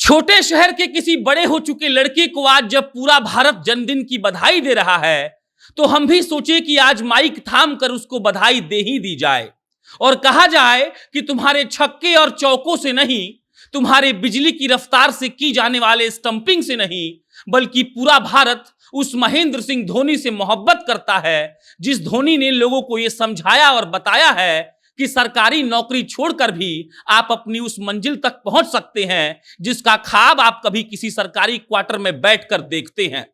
छोटे शहर के किसी बड़े हो चुके लड़के को आज जब पूरा भारत जन्मदिन की बधाई दे रहा है, तो हम भी सोचे कि आज माइक थाम कर उसको बधाई दे ही दी जाए और कहा जाए कि तुम्हारे छक्के और चौकों से नहीं, तुम्हारे बिजली की रफ्तार से की जाने वाले स्टंपिंग से नहीं, बल्कि पूरा भारत उस महेंद्र सिंह धोनी से मोहब्बत करता है, जिस धोनी ने लोगों को यह समझाया और बताया है कि सरकारी नौकरी छोड़कर भी आप अपनी उस मंजिल तक पहुंच सकते हैं जिसका ख्वाब आप कभी किसी सरकारी क्वार्टर में बैठकर देखते हैं।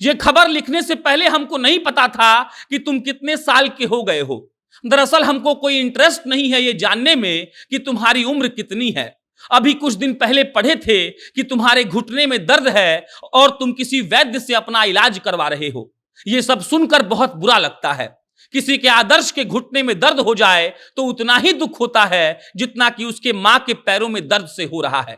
यह खबर लिखने से पहले हमको नहीं पता था कि तुम कितने साल के हो गए हो। दरअसल हमको कोई इंटरेस्ट नहीं है ये जानने में कि तुम्हारी उम्र कितनी है। अभी कुछ दिन पहले पढ़े थे कि तुम्हारे घुटने में दर्द है और तुम किसी वैद्य से अपना इलाज करवा रहे हो। यह सब सुनकर बहुत बुरा लगता है। किसी के आदर्श के घुटने में दर्द हो जाए तो उतना ही दुख होता है जितना कि उसके मां के पैरों में दर्द से हो रहा है।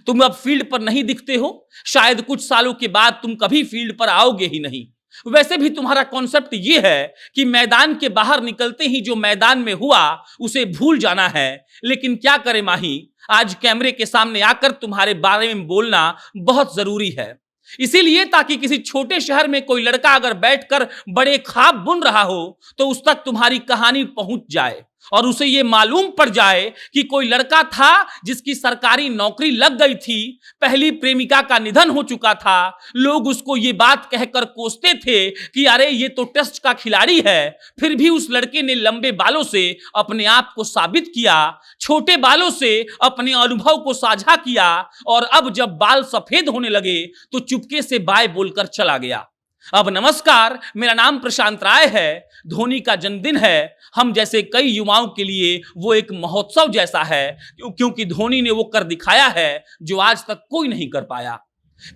तुम अब फील्ड पर नहीं दिखते हो, शायद कुछ सालों के बाद तुम कभी फील्ड पर आओगे ही नहीं। वैसे भी तुम्हारा कॉन्सेप्ट यह है कि मैदान के बाहर निकलते ही जो मैदान में हुआ उसे भूल जाना है। लेकिन क्या करें माही, आज कैमरे के सामने आकर तुम्हारे बारे में बोलना बहुत जरूरी है। इसीलिए ताकि किसी छोटे शहर में कोई लड़का अगर बैठकर बड़े ख्वाब बुन रहा हो तो उस तक तुम्हारी कहानी पहुंच जाए और उसे यह मालूम पड़ जाए कि कोई लड़का था जिसकी सरकारी नौकरी लग गई थी, पहली प्रेमिका का निधन हो चुका था, लोग उसको ये बात कहकर कोसते थे कि अरे ये तो टेस्ट का खिलाड़ी है, फिर भी उस लड़के ने लंबे बालों से अपने आप को साबित किया, छोटे बालों से अपने अनुभव को साझा किया और अब जब बाल सफेद होने लगे तो चुपके से बाय बोलकर चला गया। अब नमस्कार, मेरा नाम प्रशांत राय है। धोनी का जन्मदिन है, हम जैसे कई युवाओं के लिए वो एक महोत्सव जैसा है, क्योंकि धोनी ने वो कर दिखाया है जो आज तक कोई नहीं कर पाया।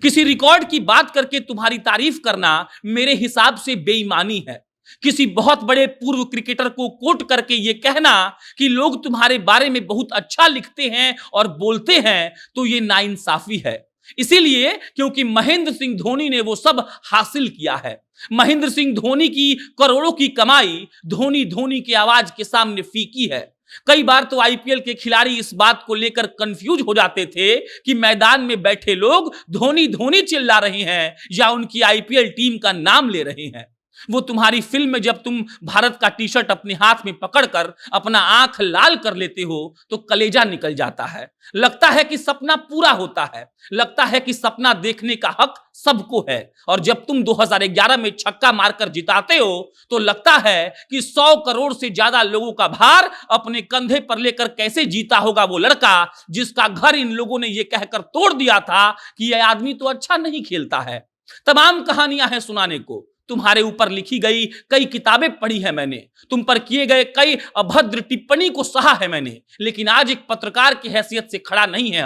किसी रिकॉर्ड की बात करके तुम्हारी तारीफ करना मेरे हिसाब से बेईमानी है। किसी बहुत बड़े पूर्व क्रिकेटर को कोट करके ये कहना कि लोग तुम्हारे बारे में बहुत अच्छा लिखते हैं और बोलते हैं तो ये नाइंसाफी है। इसीलिए क्योंकि महेंद्र सिंह धोनी ने वो सब हासिल किया है। महेंद्र सिंह धोनी की करोड़ों की कमाई धोनी की आवाज के सामने फीकी है। कई बार तो आईपीएल के खिलाड़ी इस बात को लेकर कंफ्यूज हो जाते थे कि मैदान में बैठे लोग धोनी चिल्ला रहे हैं या उनकी आईपीएल टीम का नाम ले रहे हैं। वो तुम्हारी फिल्म में जब तुम भारत का टी शर्ट अपने हाथ में पकड़कर अपना आंख लाल कर लेते हो तो कलेजा निकल जाता है। लगता है कि सपना पूरा होता है, लगता है कि सपना देखने का हक सबको है। और जब तुम 2011 में छक्का मारकर जिताते हो तो लगता है कि 100 करोड़ से ज्यादा लोगों का भार अपने कंधे पर लेकर कैसे जीता होगा वो लड़का जिसका घर इन लोगों ने ये कहकर तोड़ दिया था कि यह आदमी तो अच्छा नहीं खेलता है। तमाम कहानियां हैं सुनाने को। तुम्हारे ऊपर लिखी गई कई किताबें पढ़ी है मैंने, तुम पर किए गए कई अभद्र टिप्पणी को सहा है मैंने, लेकिन आज एक पत्रकार की हैसियत से खड़ा नहीं है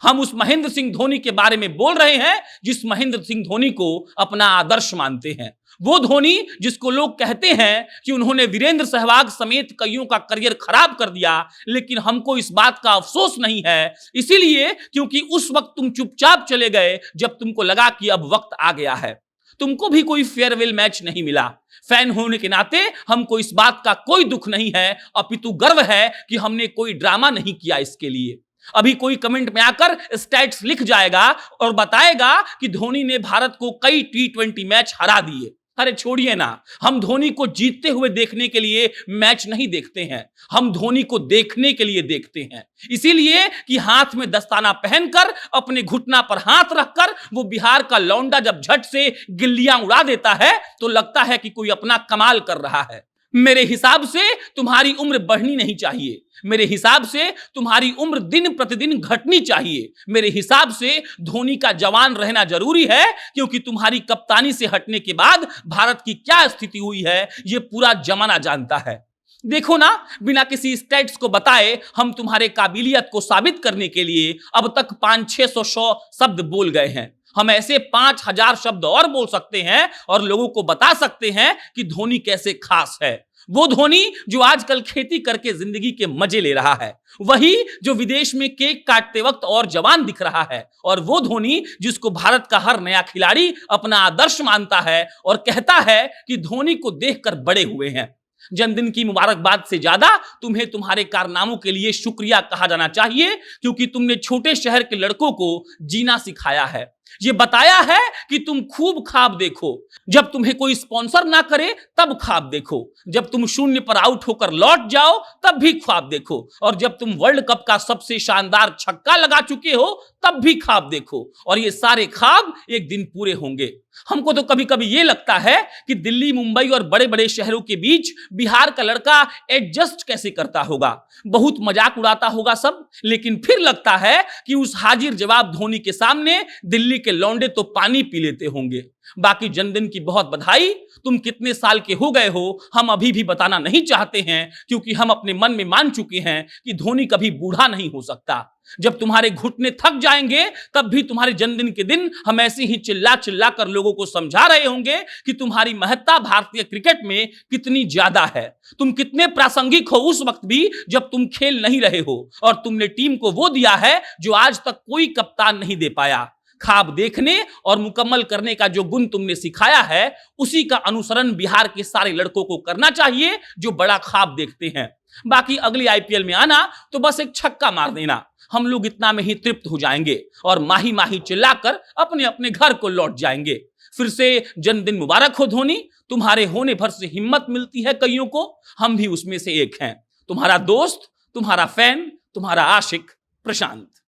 हम उस महेंद्र सिंह धोनी के बारे में बोल रहे हैं जिस महेंद्र सिंह धोनी को अपना आदर्श मानते हैं। वो धोनी जिसको लोग कहते हैं कि उन्होंने वीरेंद्र सहवाग समेत कईयों का करियर खराब कर दिया, लेकिन हमको इस बात का अफसोस नहीं है, इसीलिए क्योंकि उस वक्त तुम चुपचाप चले गए जब तुमको लगा कि अब वक्त आ गया है। तुमको भी कोई फेयरवेल मैच नहीं मिला। फैन होने के नाते हमको इस बात का कोई दुख नहीं है, अपितु गर्व है कि हमने कोई ड्रामा नहीं किया इसके लिए। अभी कोई कमेंट में आकर स्टैट्स लिख जाएगा और बताएगा कि धोनी ने भारत को कई T20 मैच हरा दिए। अरे छोड़िए ना, हम धोनी को जीतते हुए देखने के लिए मैच नहीं देखते हैं, हम धोनी को देखने के लिए देखते हैं। इसीलिए कि हाथ में दस्ताना पहनकर अपने घुटना पर हाथ रखकर वो बिहार का लौंडा जब झट से गिल्लियां उड़ा देता है तो लगता है कि कोई अपना कमाल कर रहा है। मेरे हिसाब से तुम्हारी उम्र बढ़नी नहीं चाहिए, मेरे हिसाब से तुम्हारी उम्र दिन प्रतिदिन घटनी चाहिए। मेरे हिसाब से धोनी का जवान रहना जरूरी है, क्योंकि तुम्हारी कप्तानी से हटने के बाद भारत की क्या स्थिति हुई है यह पूरा जमाना जानता है। देखो ना, बिना किसी स्टैट्स को बताए हम तुम्हारे काबिलियत को साबित करने के लिए अब तक 500-600 शब्द बोल गए हैं। हम ऐसे 5000 शब्द और बोल सकते हैं और लोगों को बता सकते हैं कि धोनी कैसे खास है। वो धोनी जो आजकल खेती करके जिंदगी के मजे ले रहा है, वही जो विदेश में केक काटते वक्त और जवान दिख रहा है, और वो धोनी जिसको भारत का हर नया खिलाड़ी अपना आदर्श मानता है और कहता है कि धोनी को देखकर बड़े हुए हैं। जन्मदिन की मुबारकबाद से ज्यादा तुम्हें तुम्हारे कारनामों के लिए शुक्रिया कहा जाना चाहिए, क्योंकि तुमने छोटे शहर के लड़कों को जीना सिखाया है। ये बताया है कि तुम खूब ख्वाब देखो, जब तुम्हें कोई स्पॉन्सर ना करे तब ख्वाब देखो, जब तुम शून्य पर आउट होकर लौट जाओ तब भी ख्वाब देखो, और जब तुम वर्ल्ड कप का सबसे शानदार छक्का लगा चुके हो तब भी ख्वाब देखो। और ये सारे ख्वाब एक दिन पूरे होंगे। हमको तो कभी कभी ये लगता है कि दिल्ली, मुंबई और बड़े बड़े शहरों के बीच बिहार का लड़का एडजस्ट कैसे करता होगा। बहुत मजाक उड़ाता होगा सब, लेकिन फिर लगता है कि उस हाजिर जवाब धोनी के सामने दिल्ली के लौंडे तो पानी पी लेते होंगे। बाकी जन्मदिन की बहुत बधाई। तुम कितने साल के हो गए हो हम अभी भी बताना नहीं चाहते हैं, क्योंकि हम अपने मन में मान चुके हैं कि धोनी कभी बूढ़ा नहीं हो सकता। जब तुम्हारे घुटने थक जाएंगे तब भी तुम्हारे जन्मदिन के दिन हम ऐसे ही चिल्ला चिल्ला कर लोगों को समझा रहे होंगे कि तुम्हारी महत्ता भारतीय क्रिकेट में कितनी ज्यादा है। तुम कितने प्रासंगिक हो उस वक्त भी जब तुम खेल नहीं रहे हो, और तुमने टीम को वो दिया है जो आज तक कोई कप्तान नहीं दे पाया। ख्वाब देखने और मुकम्मल करने का जो गुण तुमने सिखाया है, उसी का अनुसरण बिहार के सारे लड़कों को करना चाहिए जो बड़ा ख्वाब देखते हैं। बाकी अगली आईपीएल में आना तो बस एक छक्का मार देना, हम लोग इतना में ही तृप्त हो जाएंगे और माही माही चिल्लाकर अपने अपने घर को लौट जाएंगे। फिर से जन्मदिन मुबारक हो धोनी। तुम्हारे होने भर से हिम्मत मिलती है कईयों को, हम भी उसमें से एक हैं। तुम्हारा दोस्त, तुम्हारा फैन, तुम्हारा आशिक प्रशांत।